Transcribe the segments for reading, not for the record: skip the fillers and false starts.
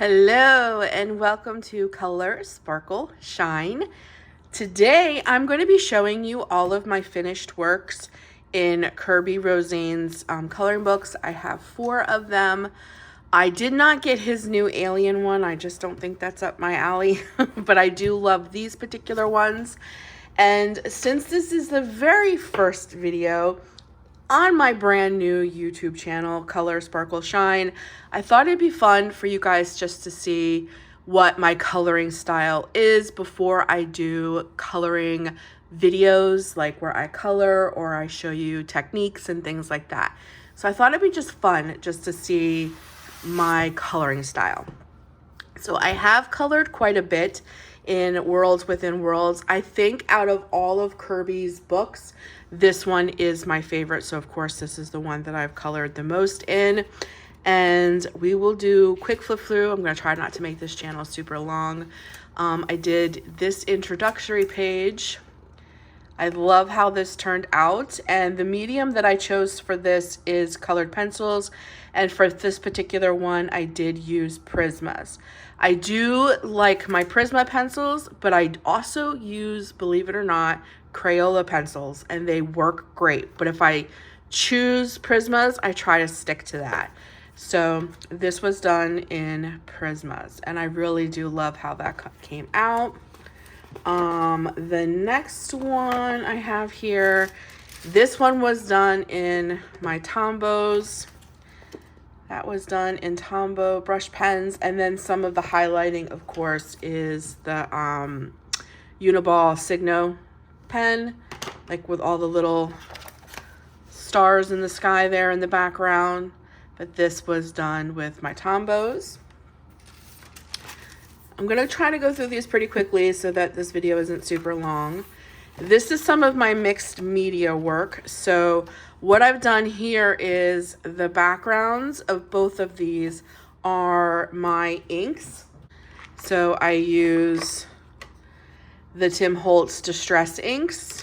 Hello and welcome to Color, Sparkle, Shine. Today I'm going to be showing you all of my finished works in Kerby Rosanes coloring books. I have 4 of them. I did not get his new alien one. I just don't think that's up my alley, but I do love these particular ones. And since this is the very first video on my brand new YouTube channel, Color, Sparkle, Shine, I thought it'd be fun for you guys just to see what my coloring style is before I do coloring videos, like where I color or I show you techniques and things like that. So I thought it'd be just fun just to see my coloring style. So I have colored quite a bit in Worlds Within Worlds. I think out of all of Kerby's books, this one is my favorite. So of course this is the one that I've colored the most in. And we will do quick flip through. I'm going to try not to make this channel super long. I did this introductory page. I love how this turned out, and the medium that I chose for this is colored pencils, and for this particular one I did use Prismas. I do like my Prisma pencils, but I also use, believe it or not, Crayola pencils, and they work great. But if I choose Prismas, I try to stick to that. So this was done in Prismas, and I really do love how that came out. The next one I have here, this one was done in my Tombows. That was done in Tombow brush pens, and then some of the highlighting, of course, is the Uniball Signo pen, like with all the little stars in the sky there in the background. But this was done with my Tombows. I'm going to try to go through these pretty quickly so that this video isn't super long. This is some of my mixed media work. So what I've done here is the backgrounds of both of these are my inks. So I use the Tim Holtz Distress inks.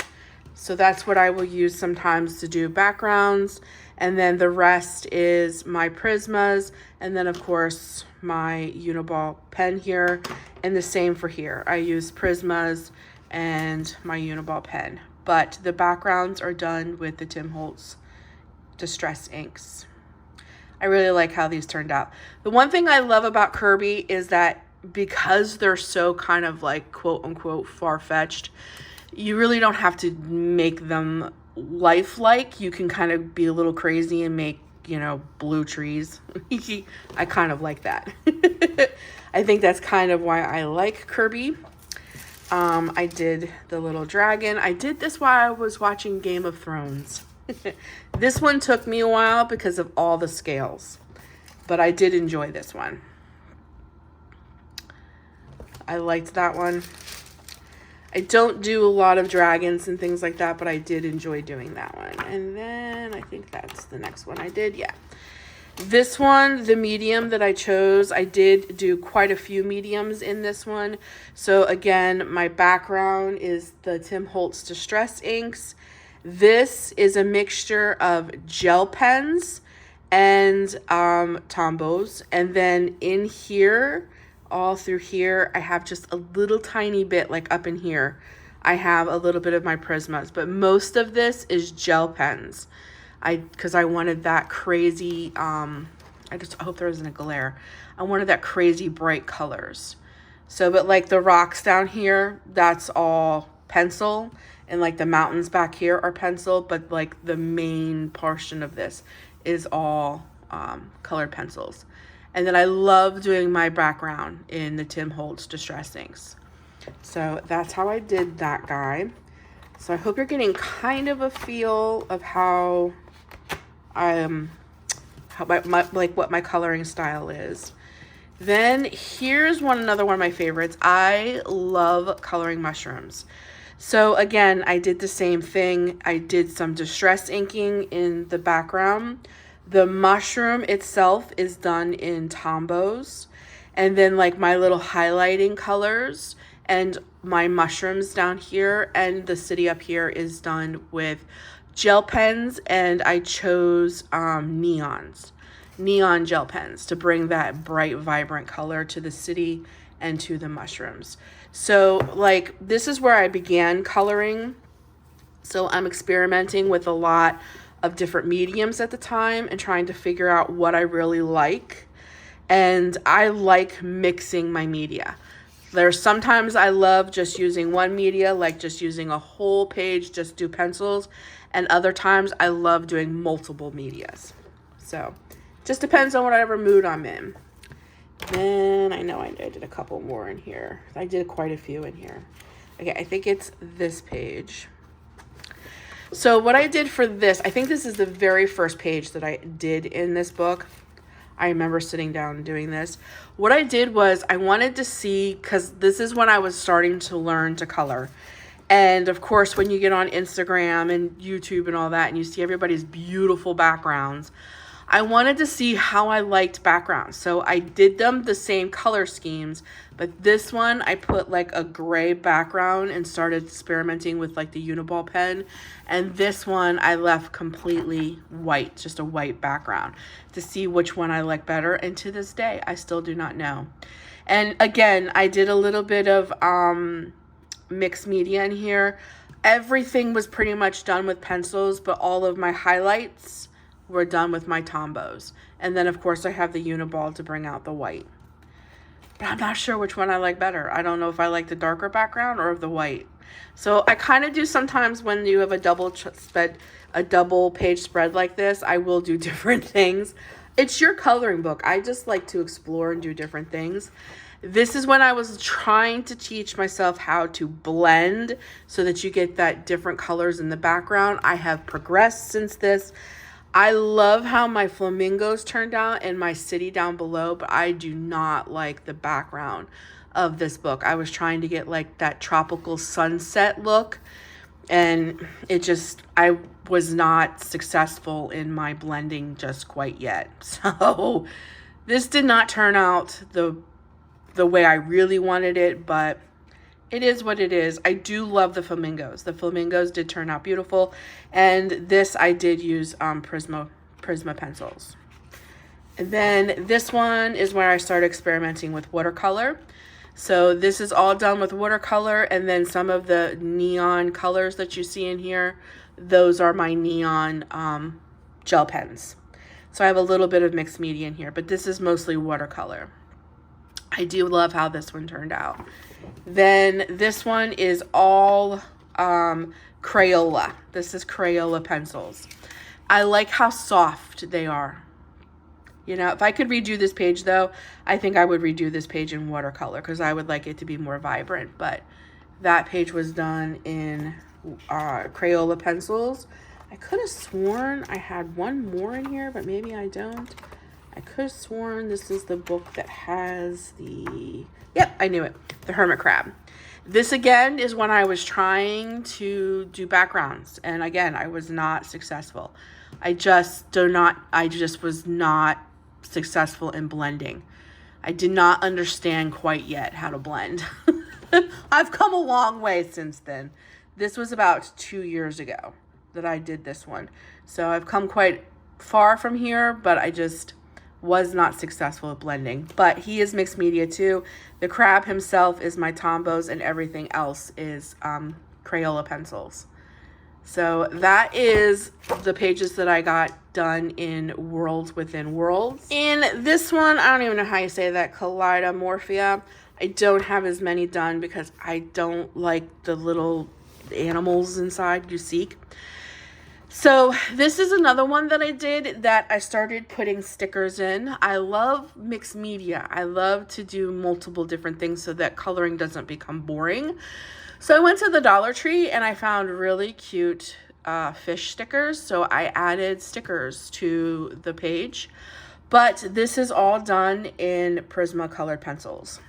So that's what I will use sometimes to do backgrounds. And then the rest is my Prismas, and then of course my Uniball pen here, and the same for here. I use Prismas and my Uniball pen, but the backgrounds are done with the Tim Holtz Distress inks. I really like how these turned out. The one thing I love about Kerby is that because they're so kind of like quote unquote far-fetched, you really don't have to make them lifelike. You can kind of be a little crazy and make, you know, blue trees. I kind of like that. I think that's kind of why I like Kerby. I did the little dragon. I did this while I was watching Game of Thrones. This one took me a while because of all the scales, but I did enjoy this one. I liked that one. I don't do a lot of dragons and things like that, but I did enjoy doing that one. And then I think that's the next one I did. Yeah. This one, the medium that I chose, I did do quite a few mediums in this one. So again, my background is the Tim Holtz Distress inks. This is a mixture of gel pens and Tombows. And then in here, all through here, I have just a little tiny bit, like up in here, I have a little bit of my Prismas, but most of this is gel pens. Because I wanted that crazy, I hope there isn't a glare. I wanted that crazy bright colors. So, but like the rocks down here, that's all pencil, and like the mountains back here are pencil, but like the main portion of this is all colored pencils. And then I love doing my background in the Tim Holtz Distress inks. So that's how I did that guy. So I hope you're getting kind of a feel of how what my coloring style is. Then here's another one of my favorites. I love coloring mushrooms. So again, I did the same thing. I did some distress inking in the background. The mushroom itself is done in Tombows, and then like my little highlighting colors and my mushrooms down here and the city up here is done with gel pens, and I chose neons. neon gel pens to bring that bright, vibrant color to the city and to the mushrooms. So like this is where I began coloring. So I'm experimenting with a lot of different mediums at the time and trying to figure out what I really like. And I like mixing my media. There's sometimes I love just using one media, like just using a whole page, just do pencils. And other times I love doing multiple medias. So just depends on whatever mood I'm in. Then I know I did a couple more in here. I did quite a few in here. Okay, I think it's this page. So what I did for this, I think this is the very first page that I did in this book. I remember sitting down and doing this. What I did was I wanted to see, because this is when I was starting to learn to color. And of course, when you get on Instagram and YouTube and all that, and you see everybody's beautiful backgrounds, I wanted to see how I liked backgrounds. So I did them the same color schemes, but this one I put like a gray background and started experimenting with like the Uniball pen. And this one I left completely white, just a white background, to see which one I like better. And to this day, I still do not know. And again, I did a little bit of mixed media in here. Everything was pretty much done with pencils, but all of my highlights were done with my Tombows. And then of course I have the Uniball to bring out the white. But I'm not sure which one I like better. I don't know if I like the darker background or the white. So I kind of do sometimes when you have a double page spread like this, I will do different things. It's your coloring book. I just like to explore and do different things. This is when I was trying to teach myself how to blend so that you get that different colors in the background. I have progressed since this. I love how my flamingos turned out and my city down below, but I do not like the background of this book. I was trying to get like that tropical sunset look, and I was not successful in my blending just quite yet. So this did not turn out the way I really wanted it, but it is what it is. I do love the flamingos. The flamingos did turn out beautiful. And this I did use Prisma pencils. And then this one is where I started experimenting with watercolor. So this is all done with watercolor. And then some of the neon colors that you see in here, those are my neon gel pens. So I have a little bit of mixed media in here, but this is mostly watercolor. I do love how this one turned out. Then this one is all Crayola. This is Crayola pencils. I like how soft they are. You know, if I could redo this page though, I think I would redo this page in watercolor because I would like it to be more vibrant. But that page was done in Crayola pencils. I could have sworn I had one more in here, but maybe I don't. I could have sworn this is the book that has yep, I knew it, the Hermit Crab. This again is when I was trying to do backgrounds. And again, I was not successful. I just was not successful in blending. I did not understand quite yet how to blend. I've come a long way since then. This was about 2 years ago that I did this one. So I've come quite far from here, but I just was not successful at blending. But he is mixed media too. The crab himself is my Tombows, and everything else is Crayola pencils. So that is the pages that I got done in Worlds Within Worlds. In this one, I don't even know how you say that, Colormorphia, I don't have as many done because I don't like the little animals inside you seek. So this is another one that I did that I started putting stickers in. I love mixed media. I love to do multiple different things so that coloring doesn't become boring. So I went to the Dollar Tree and I found really cute fish stickers. So I added stickers to the page. But this is all done in Prisma colored pencils.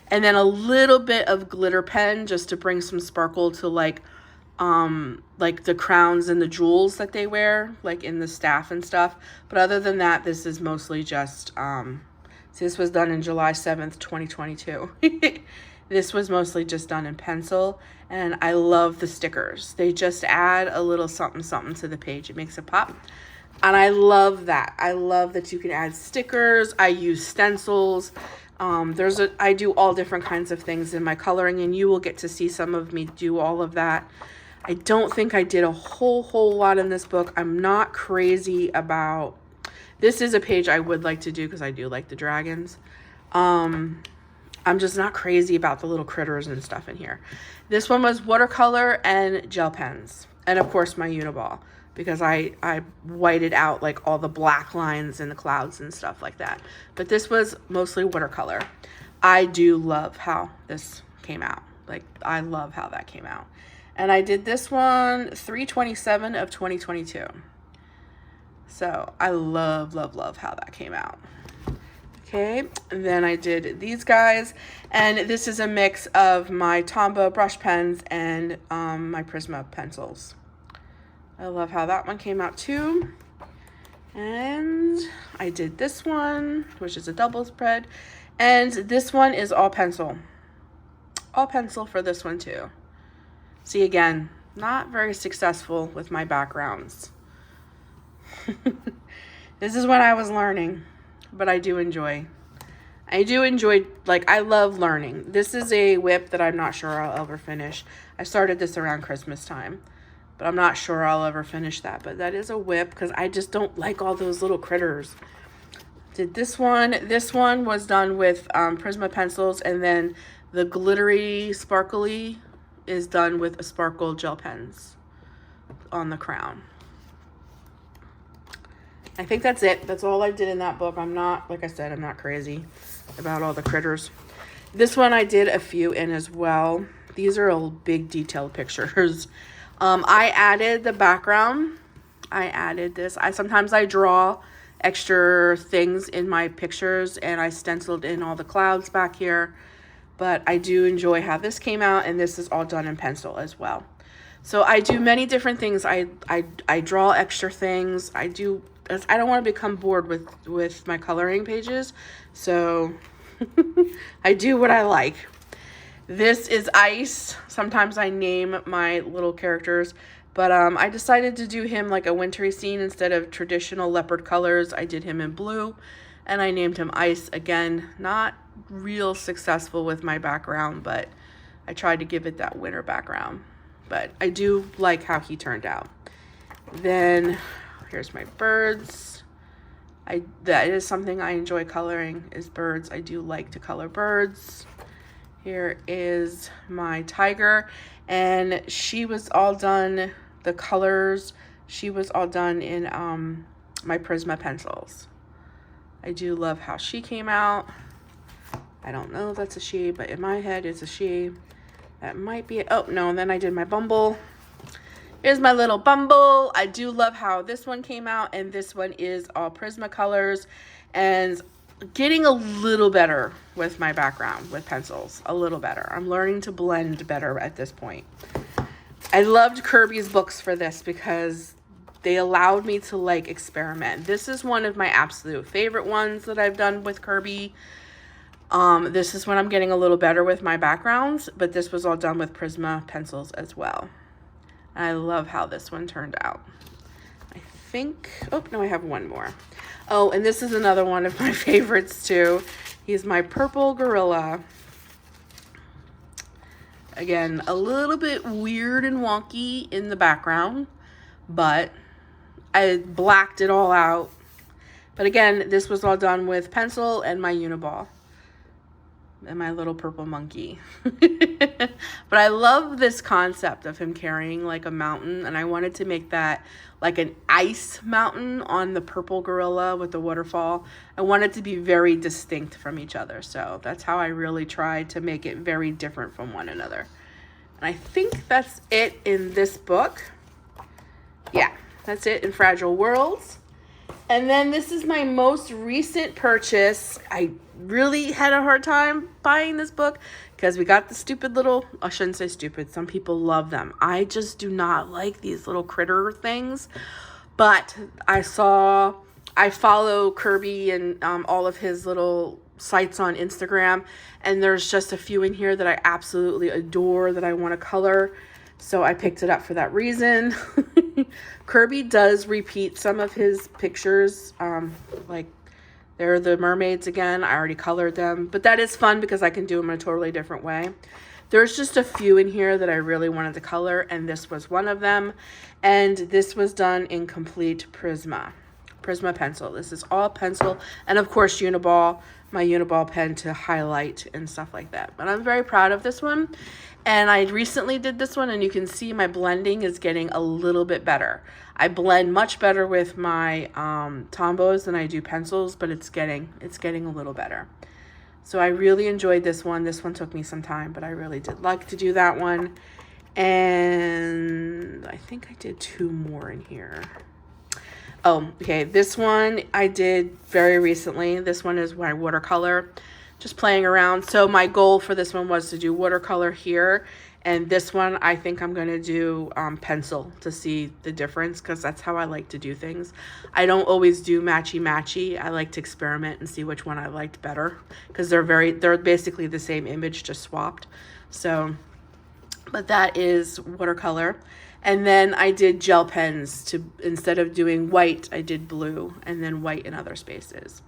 And then a little bit of glitter pen just to bring some sparkle to like the crowns and the jewels that they wear, like in the staff and stuff. But other than that, this is mostly just, this was done in July 7th, 2022. This was mostly just done in pencil, and I love the stickers. They just add a little something something to the page. It makes it pop. And I love that. I love that you can add stickers. I use stencils. I do all different kinds of things in my coloring, and you will get to see some of me do all of that. I don't think I did a whole lot in this book. I'm not crazy about, this is a page I would like to do because I do like the dragons. I'm just not crazy about the little critters and stuff in here. This one was watercolor and gel pens. And of course my Uniball, because I whited out like all the black lines in the clouds and stuff like that. But this was mostly watercolor. I do love how this came out. Like, I love how that came out. And I did this one 3/27 of 2022. So I love how that came out. Okay, and then I did these guys, and this is a mix of my Tombow brush pens and my Prisma pencils. I love how that one came out too. And I did this one, which is a double spread, and this one is all pencil. All pencil for this one too. See, again, not very successful with my backgrounds. This is when I was learning. But I do enjoy, like, I love learning. This is a whip that I'm not sure I'll ever finish. I started this around Christmas time, but I'm not sure I'll ever finish that. But that is a whip because I just don't like all those little critters. Did this one. This one was done with Prisma pencils, and then the glittery, sparkly is done with a sparkle gel pens on the crown. I think that's it. That's all I did in that book. I'm not, like I said, I'm not crazy about all the critters. This one I did a few in as well. These are all big detailed pictures. I added the background. I added this. Sometimes I draw extra things in my pictures, and I stenciled in all the clouds back here. But I do enjoy how this came out, and this is all done in pencil as well. So I do many different things. I draw extra things. I don't want to become bored with my coloring pages, so I do what I like. This is Ice. Sometimes I name my little characters, but I decided to do him like a wintry scene instead of traditional leopard colors. I did him in blue, and I named him Ice. Again, not real successful with my background, but I tried to give it that winter background. But I do like how he turned out. Then here's my birds. That is something I enjoy coloring, is birds. I do like to color birds. Here is my tiger, and she was all done, the colors, she was all done in my Prisma pencils. I do love how she came out. I don't know if that's a she, but in my head it's a she. That might be it. Oh no, and then I did my Bumble. Here's my little Bumble. I do love how this one came out, and this one is all Prisma colors, and getting a little better with my background with pencils, a little better. I'm learning to blend better at this point. I loved Kerby's books for this because they allowed me to like experiment. This is one of my absolute favorite ones that I've done with Kerby. This is when I'm getting a little better with my backgrounds, but this was all done with Prisma pencils as well. I love how this one turned out. I think, oh, no, I have one more. Oh, and this is another one of my favorites too. He's my purple gorilla. Again, a little bit weird and wonky in the background, but I blacked it all out. But again, this was all done with pencil and my Uniball. And my little purple monkey. But I love this concept of him carrying like a mountain, and I wanted to make that like an ice mountain on the purple gorilla with the waterfall. I wanted to be very distinct from each other, so that's how I really tried to make it very different from one another. And I think that's it in this book. Yeah, that's it in Fragile Worlds. And then this is my most recent purchase. I really had a hard time buying this book because we got the stupid little, I shouldn't say stupid, some people love them. I just do not like these little critter things. But I follow Kerby and all of his little sites on Instagram, and there's just a few in here that I absolutely adore that I want to color. So I picked it up for that reason. Kerby does repeat some of his pictures. Like they're the mermaids again. I already colored them, but that is fun because I can do them in a totally different way. There's just a few in here that I really wanted to color, and this was one of them. And this was done in complete Prisma pencil. This is all pencil, and of course Uniball, my Uniball pen to highlight and stuff like that. But I'm very proud of this one, and I recently did this one, and you can see my blending is getting a little bit better. I blend much better with my Tombows than I do pencils, but it's getting a little better. So I really enjoyed this one. This one took me some time, but I really did like to do that one. And I think I did 2 more in here. Oh, okay, this one I did very recently. This one is my watercolor, just playing around. So my goal for this one was to do watercolor here. And this one, I think I'm going to do pencil to see the difference, because that's how I like to do things. I don't always do matchy-matchy. I like to experiment and see which one I liked better, because they're basically the same image, just swapped. So, but that is watercolor. And then I did gel pens instead of doing white, I did blue, and then white in other spaces.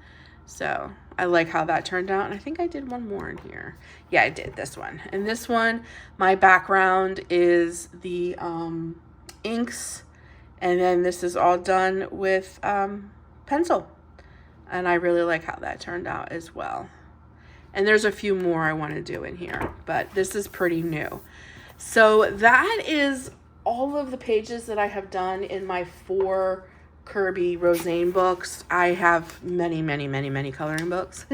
So I like how that turned out. And I think I did one more in here. Yeah, I did this one. And this one, my background is the inks. And then this is all done with pencil. And I really like how that turned out as well. And there's a few more I want to do in here, but this is pretty new. So that is all of the pages that I have done in my 4 Kerby Rosane books. I have many, many, many, many coloring books,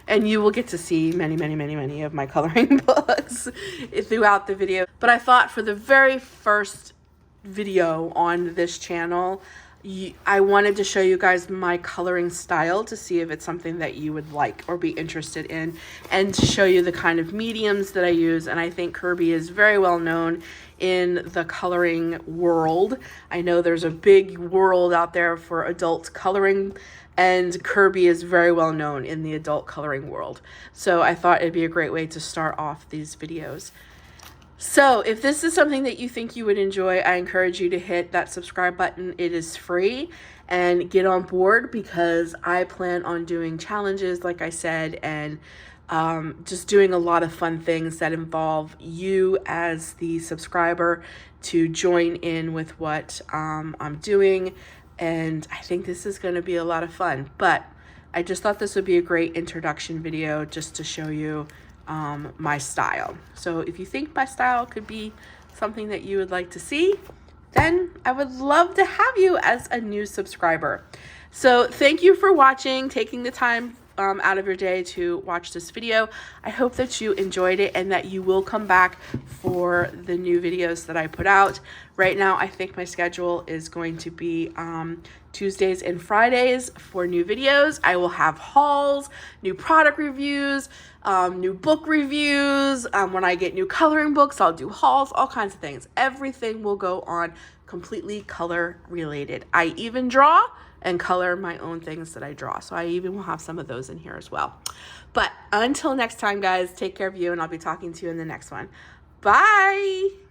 and you will get to see many, many, many, many of my coloring books throughout the video. But I thought for the very first video on this channel, I wanted to show you guys my coloring style to see if it's something that you would like or be interested in, and to show you the kind of mediums that I use. And I think Kerby is very well known in the coloring world. I know there's a big world out there for adult coloring, and Kerby is very well known in the adult coloring world. So I thought it'd be a great way to start off these videos. So if this is something that you think you would enjoy, I encourage you to hit that subscribe button. It is free, and get on board, because I plan on doing challenges, like I said, and just doing a lot of fun things that involve you as the subscriber to join in with what I'm doing. And I think this is going to be a lot of fun, but I just thought this would be a great introduction video just to show you my style. So if you think my style could be something that you would like to see, then I would love to have you as a new subscriber. So thank you for watching, taking the time out of your day to watch this video. I hope that you enjoyed it, and that you will come back for the new videos that I put out. Right now, I think my schedule is going to be Tuesdays and Fridays for new videos. I will have hauls, new product reviews, new book reviews. When I get new coloring books, I'll do hauls, all kinds of things. Everything will go on completely color related. I even draw and color my own things that I draw. So I even will have some of those in here as well. But until next time, guys, take care of you, and I'll be talking to you in the next one. Bye.